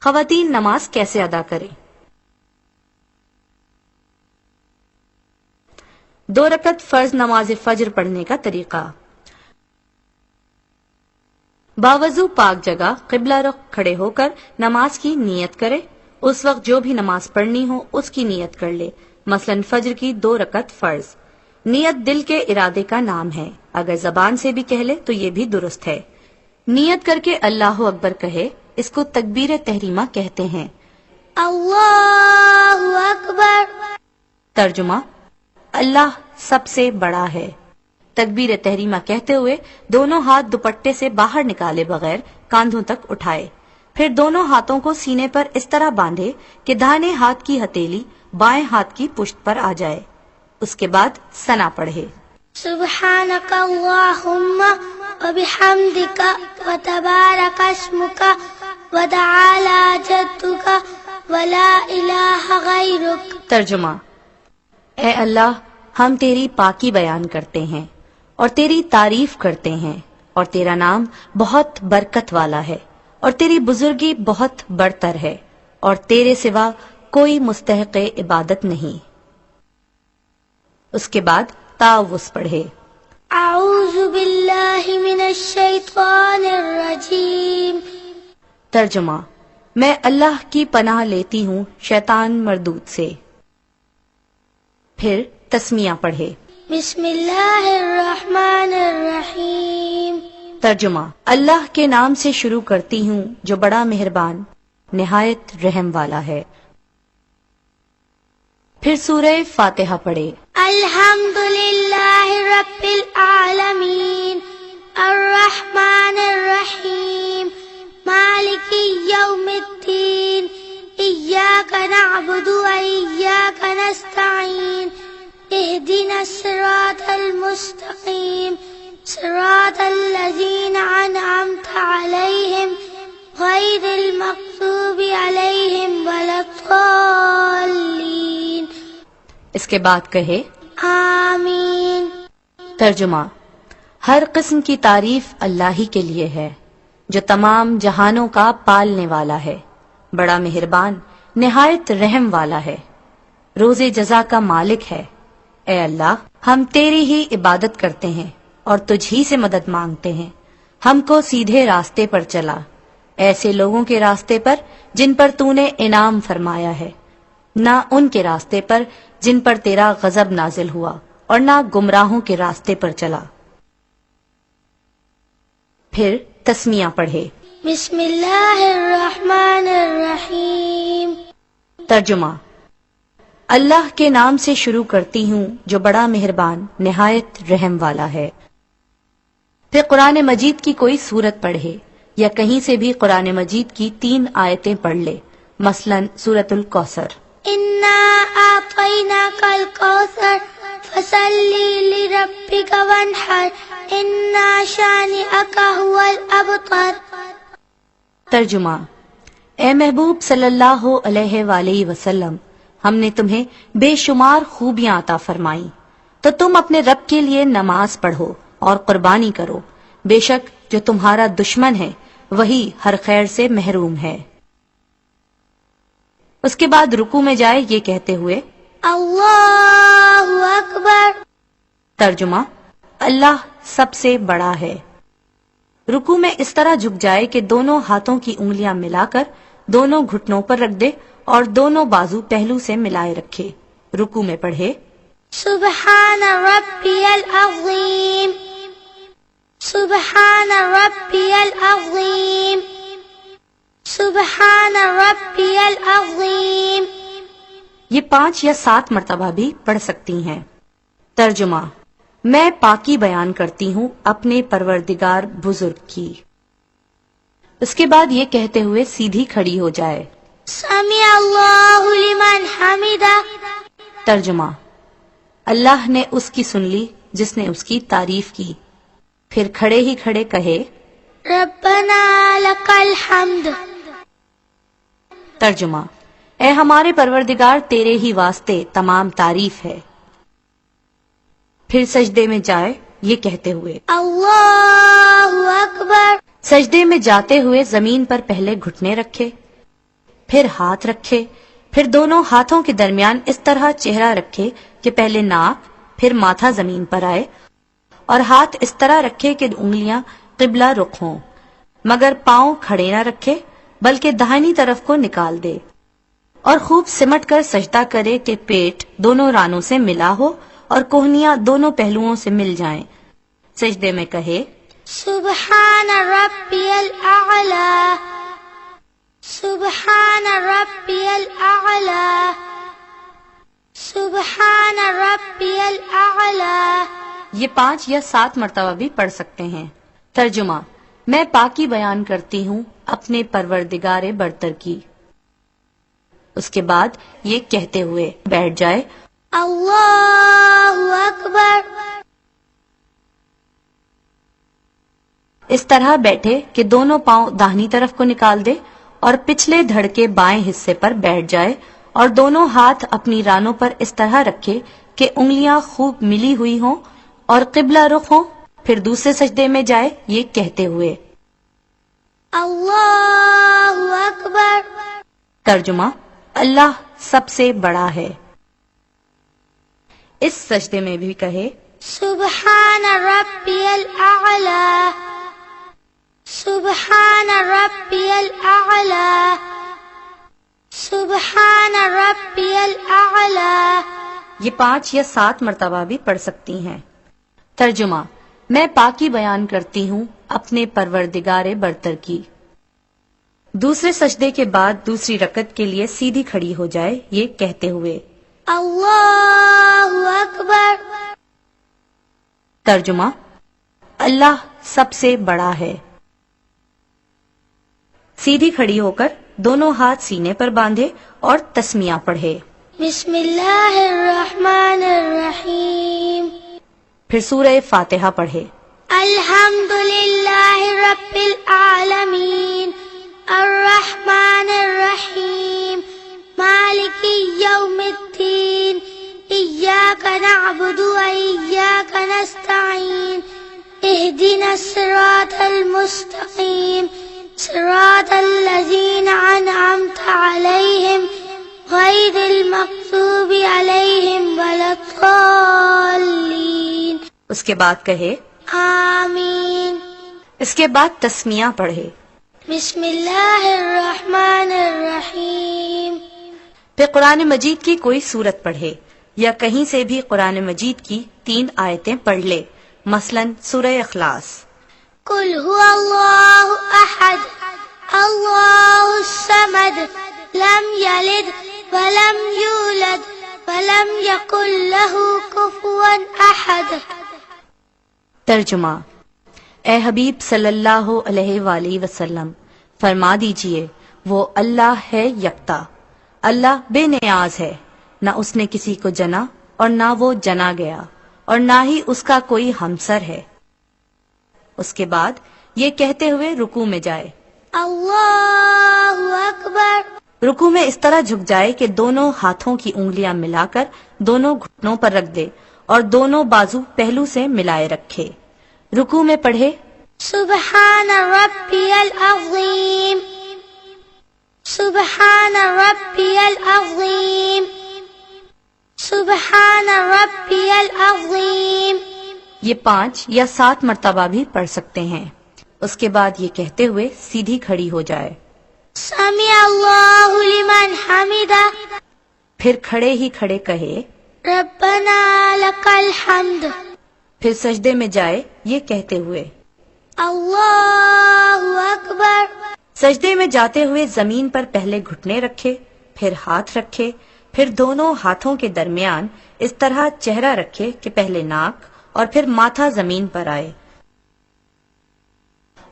خواتین نماز کیسے ادا کریں؟ 2 رکعت فرض نماز فجر پڑھنے کا طریقہ۔ باوضو پاک جگہ قبلہ رخ کھڑے ہو کر نماز کی نیت کرے۔ اس وقت جو بھی نماز پڑھنی ہو اس کی نیت کر لے، مثلا فجر کی 2 رکعت فرض۔ نیت دل کے ارادے کا نام ہے، اگر زبان سے بھی کہہ لے تو یہ بھی درست ہے۔ نیت کر کے اللہ اکبر کہے، اس کو تکبیر تحریمہ کہتے ہیں۔ اللہ اکبر۔ ترجمہ: اللہ سب سے بڑا ہے۔ تکبیر تحریمہ کہتے ہوئے دونوں ہاتھ دوپٹے سے باہر نکالے بغیر کاندھوں تک اٹھائے، پھر دونوں ہاتھوں کو سینے پر اس طرح باندھے کہ داہنے ہاتھ کی ہتھیلی بائیں ہاتھ کی پشت پر آ جائے۔ اس کے بعد ثنا پڑھے۔ سبحانک اللہم وبحمدک وتبارک اسمک وتعالی جدک ولا الہ غیرک۔ ترجمہ: اے اللہ، ہم تیری پاکی بیان کرتے ہیں اور تیری تعریف کرتے ہیں، اور تیرا نام بہت برکت والا ہے، اور تیری بزرگی بہت برتر ہے، اور تیرے سوا کوئی مستحق عبادت نہیں۔ اس کے بعد تعوذ پڑھے۔ اعوذ باللہ من الشیطان الرجیم۔ ترجمہ: میں اللہ کی پناہ لیتی ہوں شیطان مردود سے۔ پھر تسمیہ پڑھے۔ بسم اللہ الرحمن الرحیم۔ ترجمہ: اللہ کے نام سے شروع کرتی ہوں جو بڑا مہربان نہایت رحم والا ہے۔ پھر سورہ فاتحہ پڑھے۔ الحمد للہ رب العالمین الرحمن الرحیم مالک یوم الدین ایاک نعبد و ایاک نستعین اہدنا الصراط المستقیم صراط الذین انعمت علیہم غیر المغضوب علیہم ولا الضالین۔ اس کے بعد کہے آمین۔ ترجمہ: ہر قسم کی تعریف اللہ ہی کے لیے ہے جو تمام جہانوں کا پالنے والا ہے، بڑا مہربان نہایت رحم والا ہے، روز جزا کا مالک ہے۔ اے اللہ، ہم تیری ہی عبادت کرتے ہیں اور تجھ ہی سے مدد مانگتے ہیں۔ ہم کو سیدھے راستے پر چلا، ایسے لوگوں کے راستے پر جن پر تو نے انعام فرمایا ہے، نہ ان کے راستے پر جن پر تیرا غضب نازل ہوا، اور نہ گمراہوں کے راستے پر چلا۔ پھر تسمیہ پڑھے۔ بسم اللہ الرحمن الرحیم۔ ترجمہ: اللہ کے نام سے شروع کرتی ہوں جو بڑا مہربان نہایت رحم والا ہے۔ پھر قرآن مجید کی کوئی سورت پڑھے یا کہیں سے بھی قرآن مجید کی 3 آیتیں پڑھ لے، مثلا سورۃ الکوثر۔ انا اعطیناک الکوثر فصلی لربک وانحر انا شانئک ھو الابتر۔ ترجمہ: اے محبوب صلی اللہ علیہ وآلہ وسلم، ہم نے تمہیں بے شمار خوبیاں عطا فرمائیں، تو تم اپنے رب کے لیے نماز پڑھو اور قربانی کرو، بے شک جو تمہارا دشمن ہے وہی ہر خیر سے محروم ہے۔ اس کے بعد رکوع میں جائے یہ کہتے ہوئے اللہ اکبر۔ ترجمہ: اللہ سب سے بڑا ہے۔ رکوع میں اس طرح جھک جائے کہ دونوں ہاتھوں کی انگلیاں ملا کر دونوں گھٹنوں پر رکھ دے اور دونوں بازو پہلو سے ملائے رکھے۔ رکوع میں پڑھے سبحان ربی العظیم سبحان ربی العظیم سبحان ربی العظیم۔ یہ 5 یا 7 مرتبہ بھی پڑھ سکتی ہیں۔ ترجمہ: میں پاکی بیان کرتی ہوں اپنے پروردگار بزرگ کی۔ اس کے بعد یہ کہتے ہوئے سیدھی کھڑی ہو جائے۔ سمع اللہ لمن حمدہ۔ ترجمہ: اللہ نے اس کی سن لی جس نے اس کی تعریف کی، پھر کھڑے ہی کھڑے کہے ربنا لک الحمد۔ ترجمہ: اے ہمارے پروردگار، تیرے ہی واسطے تمام تعریف ہے۔ پھر سجدے میں جائے یہ کہتے ہوئے Allahu Akbar. سجدے میں جاتے ہوئے زمین پر پہلے گھٹنے رکھے، پھر ہاتھ رکھے، پھر دونوں ہاتھوں کے درمیان اس طرح چہرہ رکھے کہ پہلے ناک پھر ماتھا زمین پر آئے، اور ہاتھ اس طرح رکھے کہ انگلیاں قبلہ رخ ہوں، مگر پاؤں کھڑے نہ رکھے بلکہ داہنی طرف کو نکال دے، اور خوب سمٹ کر سجدہ کرے کہ پیٹ دونوں رانوں سے ملا ہو اور کوہنیاں دونوں پہلوؤں سے مل جائیں۔ سجدے میں کہے سبحان ربی الاعلی، سبحان ربی الاعلی، سبحان ربی الاعلی۔ یہ 5 یا 7 مرتبہ بھی پڑھ سکتے ہیں۔ ترجمہ: میں پاکی بیان کرتی ہوں اپنے پروردگار برتر کی۔ اس کے بعد یہ کہتے ہوئے بیٹھ جائے اللہ اکبر۔ اس طرح بیٹھے کہ دونوں پاؤں داہنی طرف کو نکال دے اور پچھلے دھڑ کے بائیں حصے پر بیٹھ جائے، اور دونوں ہاتھ اپنی رانوں پر اس طرح رکھے کہ انگلیاں خوب ملی ہوئی ہوں اور قبلہ رخ ہوں۔ پھر دوسرے سجدے میں جائے یہ کہتے ہوئے اللہ اکبر۔ ترجمہ: اللہ سب سے بڑا ہے۔ اس سجدے میں بھی کہے سبحان ربی الاعلی، سبحان ربی الاعلی، سبحان ربی الاعلی۔ یہ 5 یا 7 مرتبہ بھی پڑھ سکتی ہیں۔ ترجمہ: میں پاکی بیان کرتی ہوں اپنے پروردگار برتر کی۔ دوسرے سجدے کے بعد دوسری رکعت کے لیے سیدھی کھڑی ہو جائے یہ کہتے ہوئے اللہ اکبر۔ ترجمہ: اللہ سب سے بڑا ہے۔ سیدھی کھڑی ہو کر دونوں ہاتھ سینے پر باندھے اور تسمیہ پڑھے۔ بسم اللہ الرحمن الرحیم۔ پھر سورہ فاتحہ پڑھے۔ الحمد للہ رب العالمین، الرحمن الرحیم، مالک یوم الدین، ایاک نعبد و ایاک نستعین، اہدنا الصراط المستقیم، صراط الذین انعمت علیہم غیر المغضوب علیہم ولا الضالین۔ اس کے بعد کہے آمین۔ اس کے بعد تسمیہ پڑھے۔ بسم اللہ الرحمن الرحیم۔ پھر قرآن مجید کی کوئی سورت پڑھے یا کہیں سے بھی قرآن مجید کی 3 آیتیں پڑھ لے، مثلا سورہ اخلاص۔ قل هو اللہ احد، اللہ الصمد، لم یلد ولم یولد ولم یکن له کفوا احد۔ ترجمہ: اے حبیب صلی اللہ علیہ وآلہ وسلم فرما دیجئے وہ اللہ ہے یکتا، اللہ بے نیاز ہے، نہ اس نے کسی کو جنا اور نہ وہ جنا گیا، اور نہ ہی اس کا کوئی ہمسر ہے۔ اس کے بعد یہ کہتے ہوئے رکوع میں جائے اللہ اکبر۔ رکوع میں اس طرح جھک جائے کہ دونوں ہاتھوں کی انگلیاں ملا کر دونوں گھٹنوں پر رکھ دے اور دونوں بازو پہلو سے ملائے رکھے۔ رکوع میں پڑھے سبحان ربی العظیم، سبحان ربی العظیم، سبحان ربی العظیم۔ یہ 5 یا 7 مرتبہ بھی پڑھ سکتے ہیں۔ اس کے بعد یہ کہتے ہوئے سیدھی کھڑی ہو جائے سمع اللہ لمن حمدہ، پھر کھڑے ہی کھڑے کہے ربنا لک الحمد۔ پھر سجدے میں جائے یہ کہتے ہوئے اللہ اکبر۔ سجدے میں جاتے ہوئے زمین پر پہلے گھٹنے رکھے، پھر ہاتھ رکھے، پھر دونوں ہاتھوں کے درمیان اس طرح چہرہ رکھے کہ پہلے ناک اور پھر ماتھا زمین پر آئے،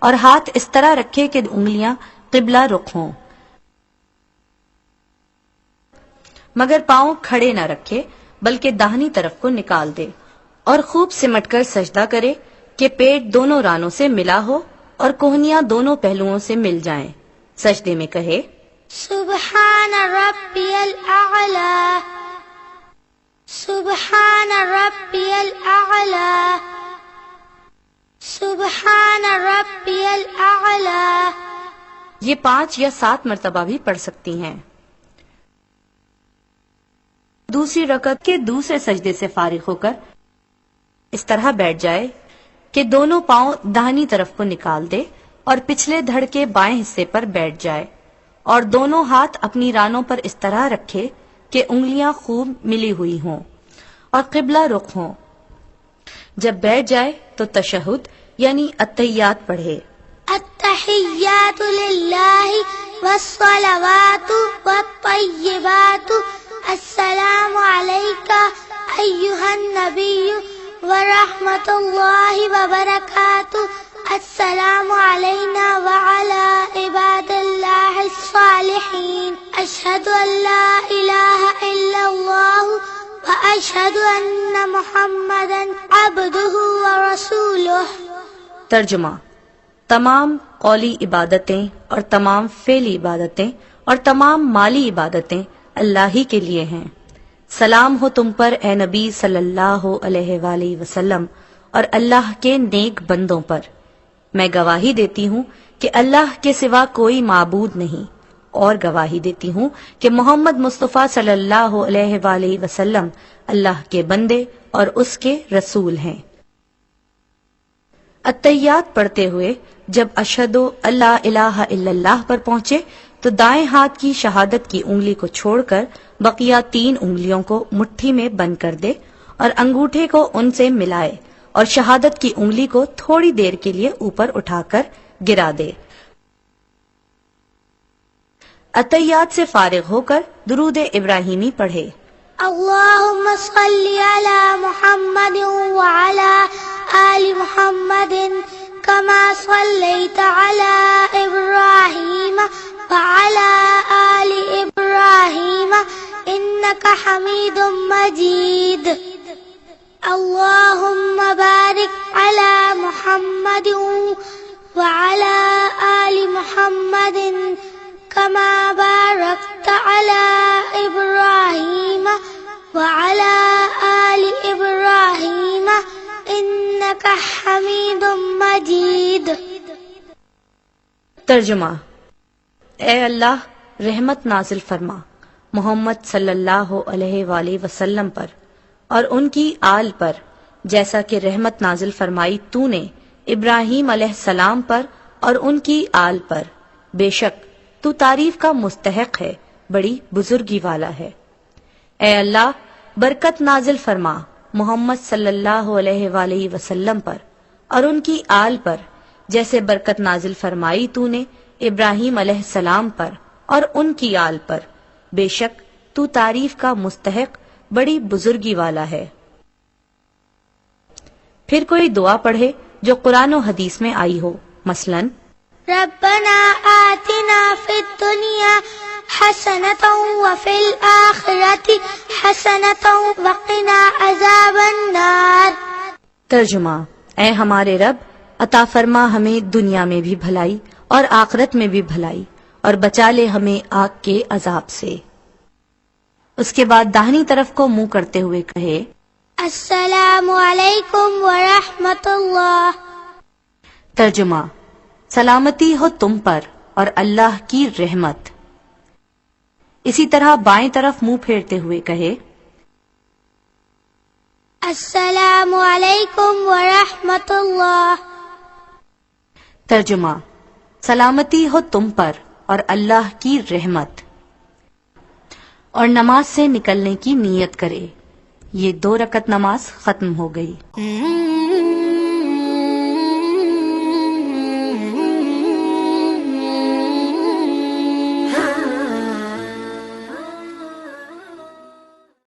اور ہاتھ اس طرح رکھے کہ انگلیاں قبلہ رخ ہوں، مگر پاؤں کھڑے نہ رکھے بلکہ داہنی طرف کو نکال دے، اور خوب سمٹ کر سجدہ کرے کہ پیٹ دونوں رانوں سے ملا ہو اور کوہنیاں دونوں پہلوؤں سے مل جائیں۔ سجدے میں کہے سبحان ربی الاعلی، سبحان ربی ربي الأعلى سبحان ربي الأعلى. یہ 5 یا 7 مرتبہ بھی پڑھ سکتی ہیں. دوسری رکعت کے دوسرے سجدے سے فارغ ہو کر اس طرح بیٹھ جائے کہ دونوں پاؤں داہنی طرف کو نکال دے اور پچھلے دھڑ کے بائیں حصے پر بیٹھ جائے اور دونوں ہاتھ اپنی رانوں پر اس طرح رکھے کہ انگلیاں خوب ملی ہوئی ہوں اور قبلہ رخ ہوں. جب بیٹھ جائے تو تشہد یعنی التحیات پڑھے. التحيات لله والصلوات والطيبات السلام عليك أيها النبي ورحمة الله وبركاته السلام علينا وعلى عباد الله الصالحين أشهد أن لا إله إلا الله وأشهد أن محمدا عبده ورسوله. ترجمہ: تمام قولی عبادتیں اور تمام فعلی عبادتیں اور تمام مالی عبادتیں اللہ ہی کے لیے ہیں. سلام ہو تم پر اے نبی صلی اللہ علیہ وآلہ وسلم اور اللہ کے نیک بندوں پر. میں گواہی دیتی ہوں کہ اللہ کے سوا کوئی معبود نہیں اور گواہی دیتی ہوں کہ محمد مصطفیٰ صلی اللہ علیہ وآلہ وسلم اللہ کے بندے اور اس کے رسول ہیں. التحیات پڑھتے ہوئے جب اشہدو اللہ الہ الا اللہ پر پہنچے تو دائیں ہاتھ کی شہادت کی انگلی کو چھوڑ کر بقیہ 3 انگلیوں کو مٹھی میں بند کر دے اور انگوٹھے کو ان سے ملائے اور شہادت کی انگلی کو تھوڑی دیر کے لیے اوپر اٹھا کر گرا دے. التحیات سے فارغ ہو کر درود ابراہیمی پڑھے. اللهم صل على محمد وعلى آل محمد كما صليت على إبراهيم وعلى آل إبراهيم إنك حميد مجيد. اللهم بارك على محمد وعلى آل محمد كما باركت على إبراهيم وعلى آل إبراهيم إنك حميد مجيد. ترجمہ: اے اللہ رحمت نازل فرما محمد صلی اللہ علیہ وآلہ وسلم پر اور ان کی آل پر جیسا کہ رحمت نازل فرمائی تو نے ابراہیم علیہ السلام پر اور ان کی آل پر. بے شک تو تعریف کا مستحق ہے، بڑی بزرگی والا ہے. اے اللہ برکت نازل فرما محمد صلی اللہ علیہ وآلہ وسلم پر اور ان کی آل پر جیسے برکت نازل فرمائی تو نے ابراہیم علیہ السلام پر اور ان کی آل پر. بے شک تو تعریف کا مستحق بڑی بزرگی والا ہے. پھر کوئی دعا پڑھے جو قرآن و حدیث میں آئی ہو، مثلاً ربنا آتنا في الدنيا حسنة وفي الآخرة حسنة وقنا عذاب النار. ترجمہ: اے ہمارے رب عطا فرما ہمیں دنیا میں بھی بھلائی اور آخرت میں بھی بھلائی اور بچا لے ہمیں آگ کے عذاب سے. اس کے بعد داہنی طرف کو منہ کرتے ہوئے کہے السلام علیکم ورحمۃ اللہ. ترجمہ: سلامتی ہو تم پر اور اللہ کی رحمت. اسی طرح بائیں طرف منہ پھیرتے ہوئے کہے السلام علیکم ورحمۃ اللہ. ترجمہ: سلامتی ہو تم پر اور اللہ کی رحمت. اور نماز سے نکلنے کی نیت کرے. یہ 2 رکعت نماز ختم ہو گئی.